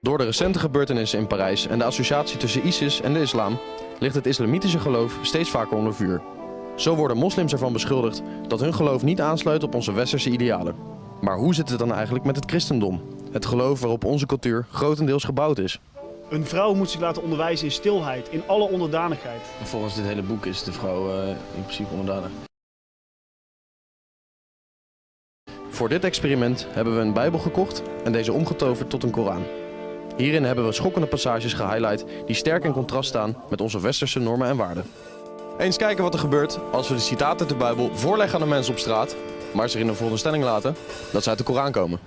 Door de recente gebeurtenissen in Parijs en de associatie tussen ISIS en de islam ligt het islamitische geloof steeds vaker onder vuur. Zo worden moslims ervan beschuldigd dat hun geloof niet aansluit op onze westerse idealen. Maar hoe zit het dan eigenlijk met het christendom? Het geloof waarop onze cultuur grotendeels gebouwd is. Een vrouw moet zich laten onderwijzen in stilheid, in alle onderdanigheid. Volgens dit hele boek is de vrouw in principe onderdanig. Voor dit experiment hebben we een Bijbel gekocht en deze omgetoverd tot een Koran. Hierin hebben we schokkende passages gehighlight die sterk in contrast staan met onze westerse normen en waarden. Eens kijken wat er gebeurt als we de citaten uit de Bijbel voorleggen aan de mensen op straat, maar ze erin een veronderstelling laten dat ze uit de Koran komen.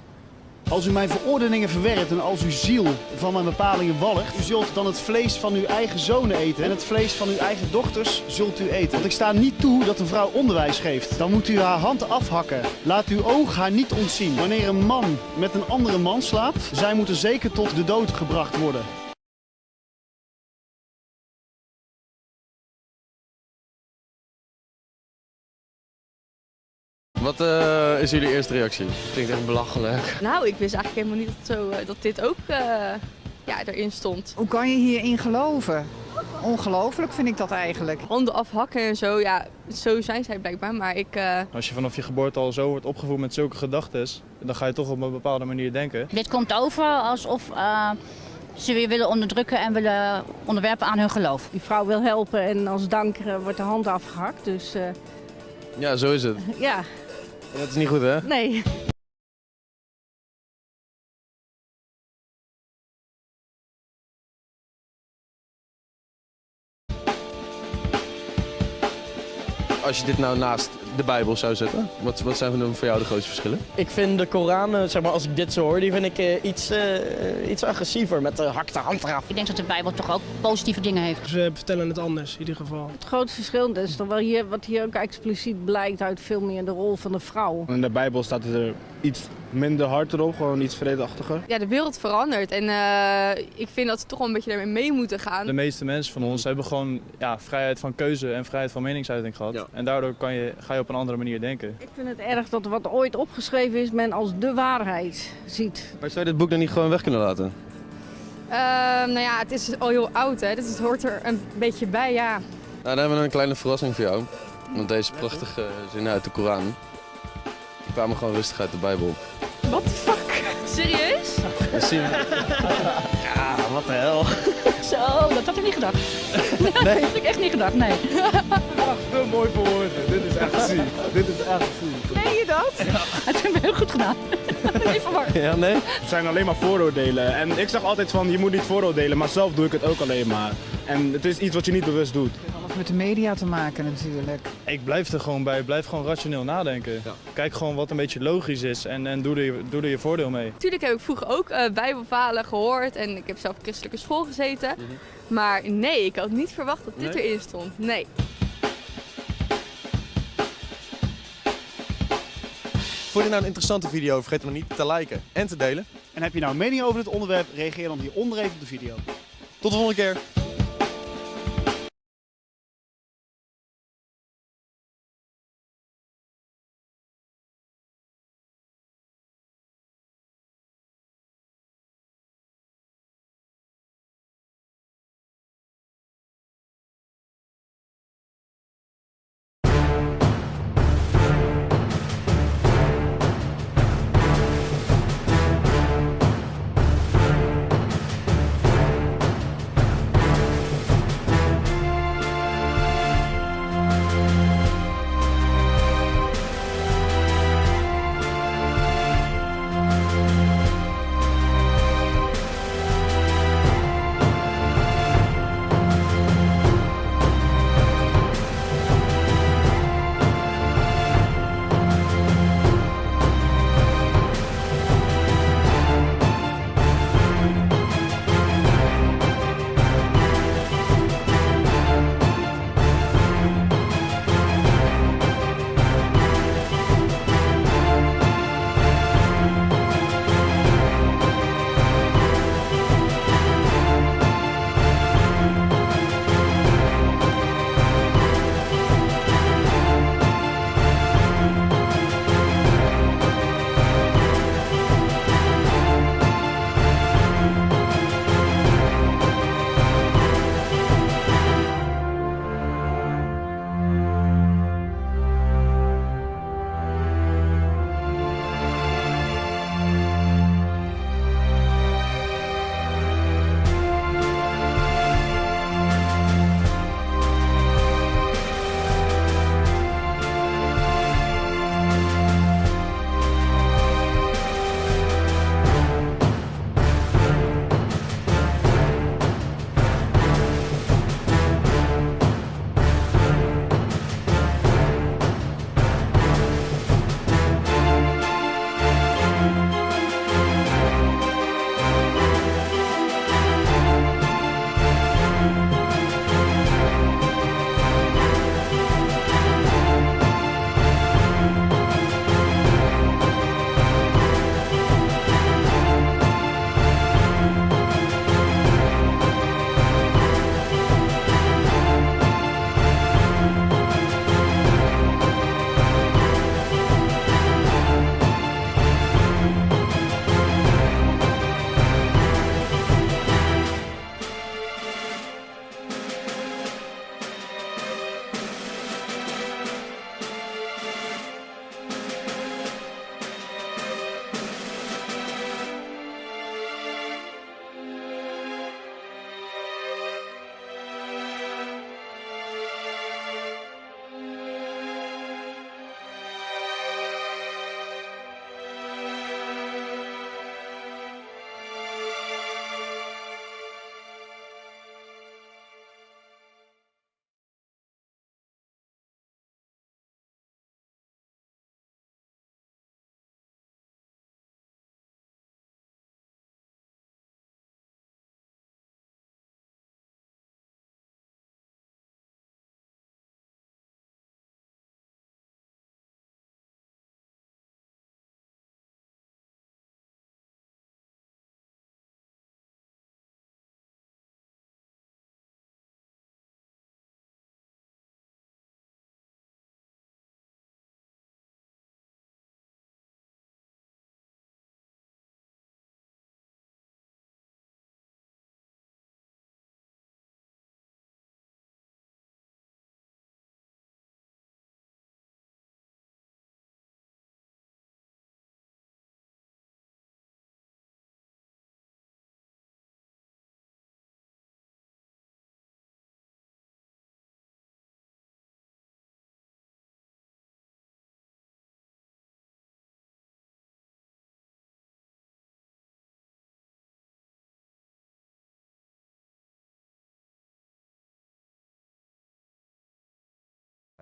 Als u mijn verordeningen verwerpt en als uw ziel van mijn bepalingen walgt, u zult dan het vlees van uw eigen zonen eten en het vlees van uw eigen dochters zult u eten. Want ik sta niet toe dat een vrouw onderwijs geeft. Dan moet u haar hand afhakken. Laat uw oog haar niet ontzien. Wanneer een man met een andere man slaapt, zij moeten zeker tot de dood gebracht worden. Wat is jullie eerste reactie? Klinkt echt belachelijk. Nou, ik wist eigenlijk helemaal niet dat dit ook erin stond. Hoe kan je hierin geloven? Ongelooflijk vind ik dat eigenlijk. Handen afhakken en zo, ja, zo zijn zij blijkbaar, maar ik... Als je vanaf je geboorte al zo wordt opgevoed met zulke gedachten, dan ga je toch op een bepaalde manier denken. Dit komt over alsof ze weer willen onderdrukken en willen onderwerpen aan hun geloof. Die vrouw wil helpen en als dank wordt de hand afgehakt, dus... Ja, zo is het. Ja. En dat is niet goed, hè? Nee. Als je dit nou naast de Bijbel zou zetten, wat zijn dan voor jou de grootste verschillen? Ik vind de Koran, zeg maar, als ik dit zo hoor, die vind ik iets agressiever met de hak de hand eraf. Ik denk dat de Bijbel toch ook positieve dingen heeft. Ze vertellen het anders in ieder geval. Het grootste verschil is toch wel hier, wat hier ook expliciet blijkt uit veel meer de rol van de vrouw. In de Bijbel staat er iets minder hard erop, gewoon iets vredeachtiger. Ja, de wereld verandert en ik vind dat we toch wel een beetje daarmee mee moeten gaan. De meeste mensen van ons hebben gewoon vrijheid van keuze en vrijheid van meningsuiting gehad. Ja. En daardoor ga je op een andere manier denken. Ik vind het erg dat wat ooit opgeschreven is, men als de waarheid ziet. Maar zou je dit boek dan niet gewoon weg kunnen laten? Nou ja, het is al heel oud, hè, dus het hoort er een beetje bij, ja. Nou, dan hebben we een kleine verrassing voor jou. Want deze prachtige zinnen uit de Koran, die kwamen gewoon rustig uit de Bijbel. What the fuck? Serieus? Ja, wat de hel. Zo, dat had ik niet gedacht. Nee? Dat had ik echt niet gedacht, nee. Te mooi voor woorden. Dit is echt ziek. Dit is echt ziek. Meen je dat? Ja, het heeft me heel goed gedaan. Niet verward. Ja, nee? Het zijn alleen maar vooroordelen. En ik zeg altijd van, je moet niet vooroordelen, maar zelf doe ik het ook alleen maar. En het is iets wat je niet bewust doet. Het heeft alles met de media te maken natuurlijk. Ik blijf er gewoon bij, blijf gewoon rationeel nadenken. Ja. Kijk gewoon wat een beetje logisch is en doe er je voordeel mee. Natuurlijk heb ik vroeger ook bijbelverhalen gehoord en ik heb zelf op christelijke school gezeten. Maar nee, ik had niet verwacht dat dit erin stond. Nee. Vond je nou een interessante video? Vergeet hem niet te liken en te delen. En heb je nou een mening over dit onderwerp? Reageer dan hieronder even op de video. Tot de volgende keer.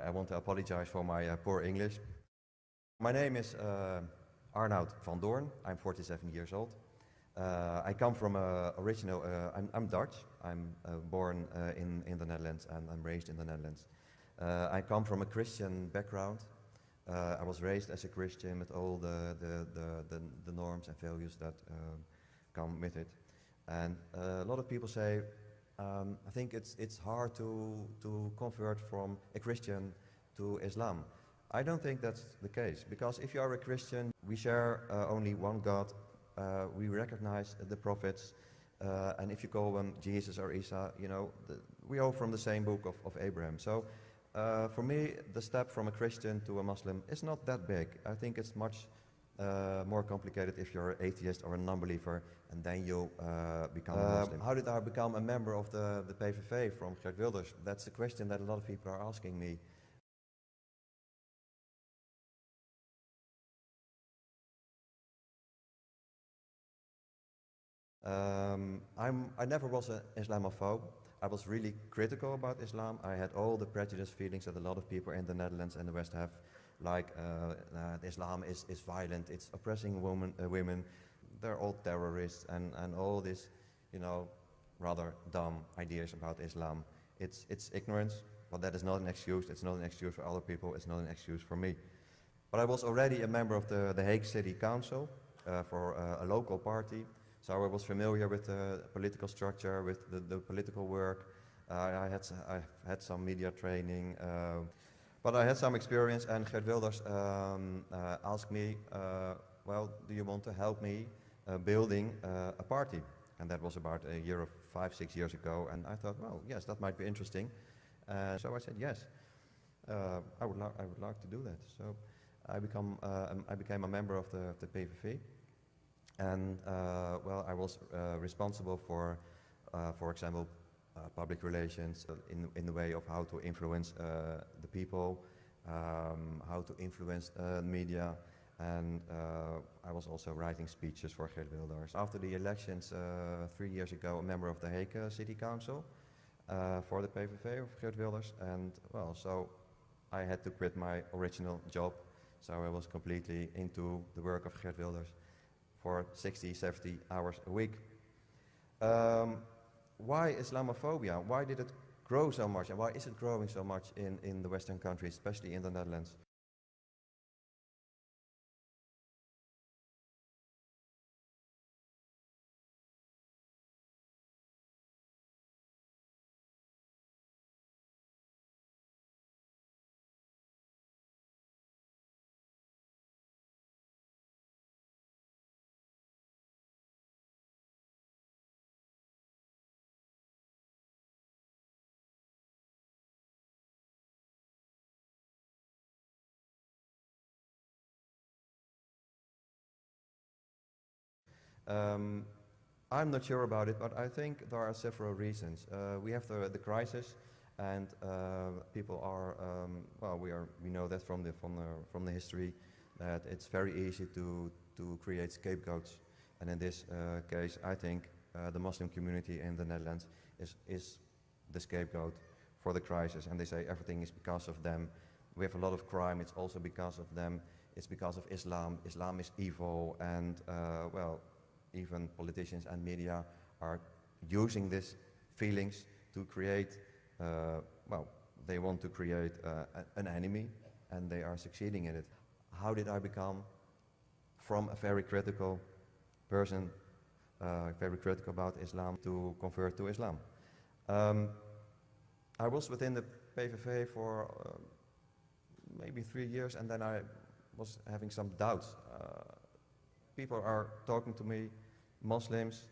I want to apologize for my poor English. My name is Arnoud van Doorn. I'm 47 years old. I come from I'm Dutch. I'm born in the Netherlands and I'm raised in the Netherlands. I come from a Christian background. I was raised as a Christian with all the norms and values that come with it. And a lot of people say, I think it's hard to convert from a Christian to Islam. I don't think that's the case, because if you are a Christian, we share only one God, we recognize the prophets, and if you call them Jesus or Isa, you know, we all from the same book of Abraham. So for me, the step from a Christian to a Muslim is not that big. I think it's much more complicated if you're an atheist or a non-believer, and then you become a Muslim. How did I become a member of the PVV from Geert Wilders? That's a question that a lot of people are asking me. I never was an Islamophobe. I was really critical about Islam. I had all the prejudiced feelings that a lot of people in the Netherlands and the West have, like Islam is violent, it's oppressing women, they're all terrorists, and all this, you know, rather dumb ideas about Islam. It's ignorance, but that is not an excuse. It's not an excuse for other people, it's not an excuse for me. But I was already a member of the Hague City Council for a local party. So I was familiar with the political structure, with the political work. I had some media training, but I had some experience, and Geert Wilders asked me, well, do you want to help me building a party? And that was about a year or 5-6 years ago, and I thought, well, yes, that might be interesting. So I said yes, I would like to do that. So I became a member of the PVV. And well, I was responsible for example, public relations in the way of how to influence the people, how to influence the media, and I was also writing speeches for Geert Wilders. After the elections 3 years ago, a member of the Hague City Council for the PVV of Geert Wilders, and well, so I had to quit my original job, so I was completely into the work of Geert Wilders for 60, 70 hours a week. Why Islamophobia? Why did it grow so much, and why is it growing so much in the Western countries, especially in the Netherlands? I'm not sure about it, but I think there are several reasons. We have the crisis, and people are well. We know that from the history that it's very easy to create scapegoats, and in this case, I think the Muslim community in the Netherlands is the scapegoat for the crisis, and they say everything is because of them. We have a lot of crime. It's also because of them. It's because of Islam. Islam is evil, and well. Even politicians and media are using these feelings to create, well, they want to create an enemy, and they are succeeding in it. How did I become from a very critical person, very critical about Islam, to convert to Islam? I was within the PVV for maybe 3 years, and then I was having some doubts. People are talking to me, Muslims,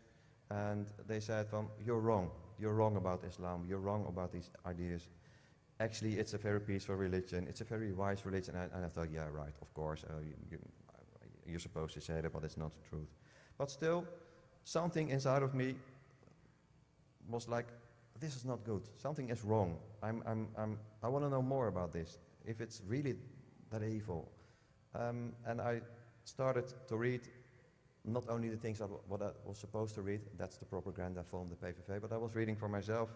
and they said, you're wrong about Islam, you're wrong about these ideas. Actually, it's a very peaceful religion, it's a very wise religion, and I thought, yeah, right, of course, you're supposed to say that, but it's not the truth. But still, something inside of me was like, this is not good, something is wrong. I want to know more about this, if it's really that evil. And I started to read not only the things what I was supposed to read, that's the propaganda from the PVV, but I was reading for myself,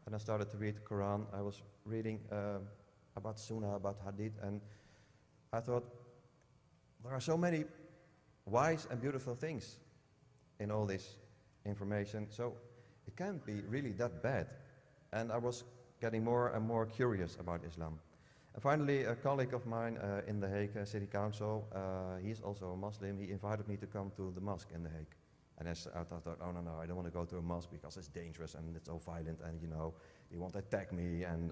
and I started to read the Quran. I was reading about sunnah, about hadith, and I thought, there are so many wise and beautiful things in all this information, so it can't be really that bad. And I was getting more and more curious about Islam. And finally, a colleague of mine in The Hague City Council, he's also a Muslim, he invited me to come to the mosque in The Hague. And I thought, oh no, I don't want to go to a mosque because it's dangerous and it's so violent and he won't attack me and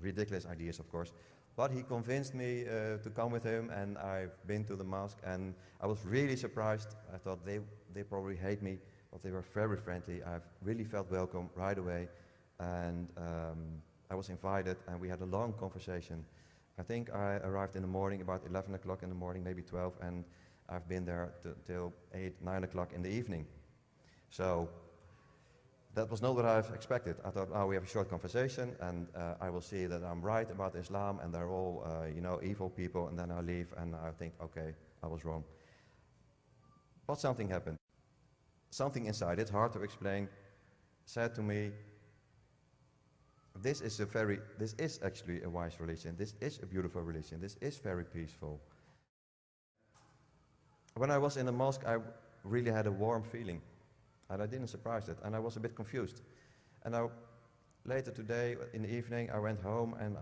ridiculous ideas, of course. But he convinced me to come with him, and I've been to the mosque, and I was really surprised. I thought they probably hate me, but they were very friendly. I really felt welcome right away, and I was invited, and we had a long conversation. I think I arrived in the morning, about 11 o'clock in the morning, maybe 12, and I've been there till 8, 9 o'clock in the evening. So that was not what I've expected. I thought, oh, we have a short conversation, and I will see that I'm right about Islam, and they're all, evil people, and then I leave, and I think, okay, I was wrong. But something happened. Something inside, it's hard to explain, said to me, this is actually a wise religion, this is a beautiful religion, this is very peaceful. When I was in the mosque, I really had a warm feeling. And I didn't surprise it, and I was a bit confused. And later today, in the evening, I went home, and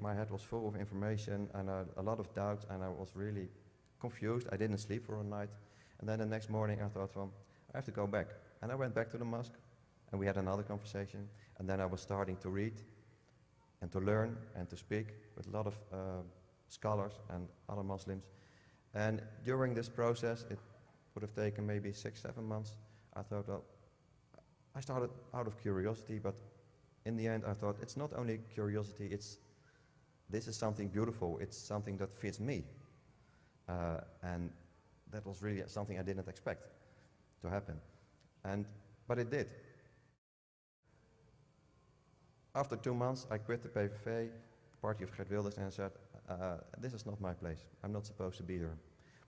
my head was full of information, and a lot of doubts, and I was really confused. I didn't sleep for a night. And then the next morning, I thought, well, I have to go back. And I went back to the mosque, and we had another conversation. And then I was starting to read, and to learn, and to speak with a lot of scholars and other Muslims. And during this process, it would have taken maybe 6, 7 months. I thought, well, I started out of curiosity, but in the end I thought, it's not only curiosity, this is something beautiful, it's something that fits me. And that was really something I didn't expect to happen. But it did. After 2 months, I quit the PVV, party of Geert Wilders, and I said, this is not my place, I'm not supposed to be here.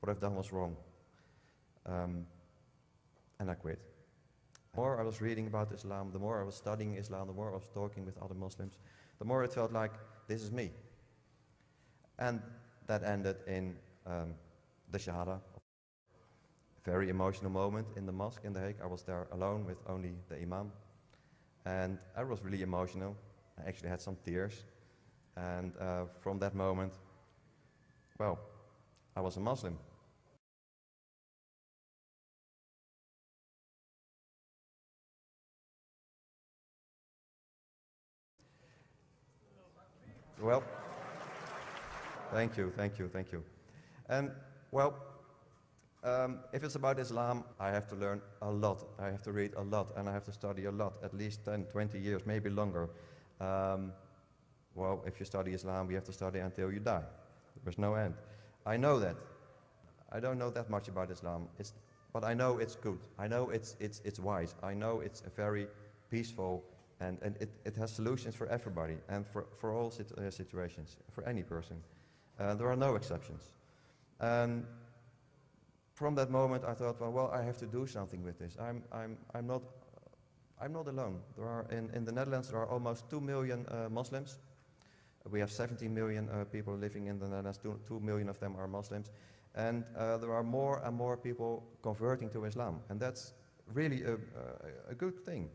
What I've done was wrong. And I quit. The more I was reading about Islam, the more I was studying Islam, the more I was talking with other Muslims, the more it felt like, this is me. And that ended in the Shahada. A very emotional moment in the mosque in The Hague. I was there alone with only the imam. And I was really emotional. I actually had some tears. And from that moment, well, I was a Muslim. Well, thank you. And well, if it's about Islam, I have to learn a lot. I have to read a lot, and I have to study a lot, at least 10, 20 years, maybe longer. Well, if you study Islam, you have to study until you die. There's no end. I know that. I don't know that much about Islam, but I know it's good. I know it's wise. I know it's a very peaceful, and it has solutions for everybody and for all situations, for any person. There are no exceptions. And from that moment, I thought, well, I have to do something with this. I'm not alone. There are in the Netherlands there are almost 2 million Muslims. We have 17 million people living in the Netherlands. 2 million of them are Muslims, and there are more and more people converting to Islam, and that's really a good thing.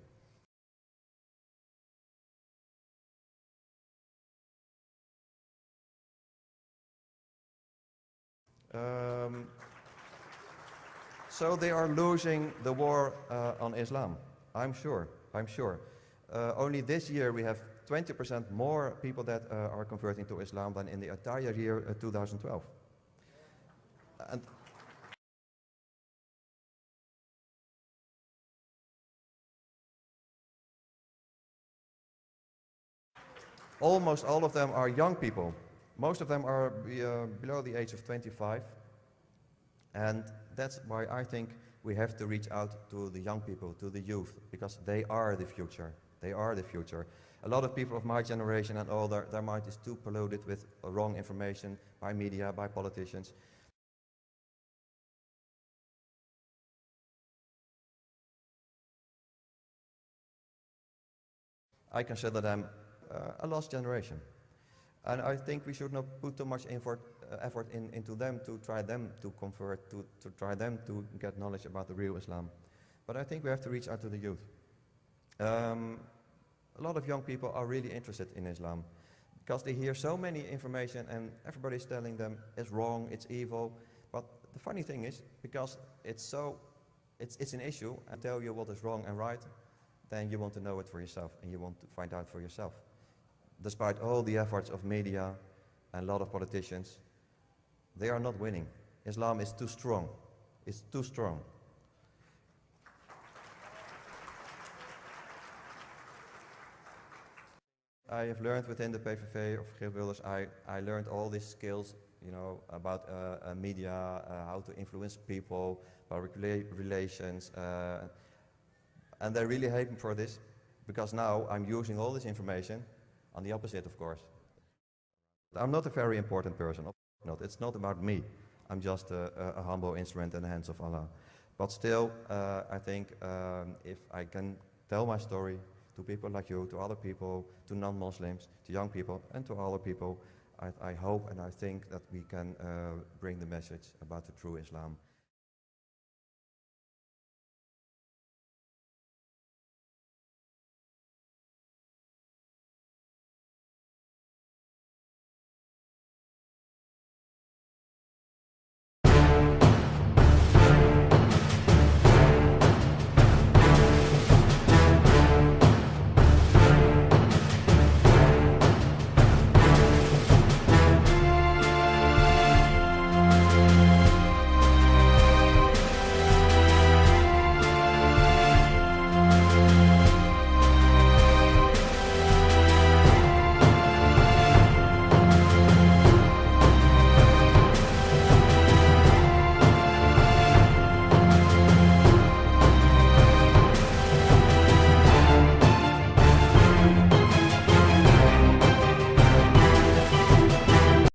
So they are losing the war on Islam. I'm sure. Only this year we have 20% more people that are converting to Islam than in the entire year 2012. And almost all of them are young people. Most of them are below the age of 25. And that's why I think we have to reach out to the young people, to the youth, because they are the future. They are the future. A lot of people of my generation and older, their mind is too polluted with wrong information by media, by politicians. I consider them a lost generation. And I think we should not put too much effort into them to try them to convert, to try them to get knowledge about the real Islam. But I think we have to reach out to the youth. A lot of young people are really interested in Islam because they hear so many information and everybody's telling them it's wrong, it's evil. But the funny thing is, because it's an issue and tell you what is wrong and right, then you want to know it for yourself and you want to find out for yourself. Despite all the efforts of media and a lot of politicians, they are not winning. Islam is too strong. It's too strong. I have learned within the PVV of Geert Wilders, I learned all these skills, you know, about media, how to influence people, public relations, and they really hate me for this, because now I'm using all this information on the opposite, of course. I'm not a very important person, not. It's not about me. I'm just a humble instrument in the hands of Allah. But still, I think if I can tell my story to people like you, to other people, to non-Muslims, to young people, and to other people, I hope and I think that we can bring the message about the true Islam.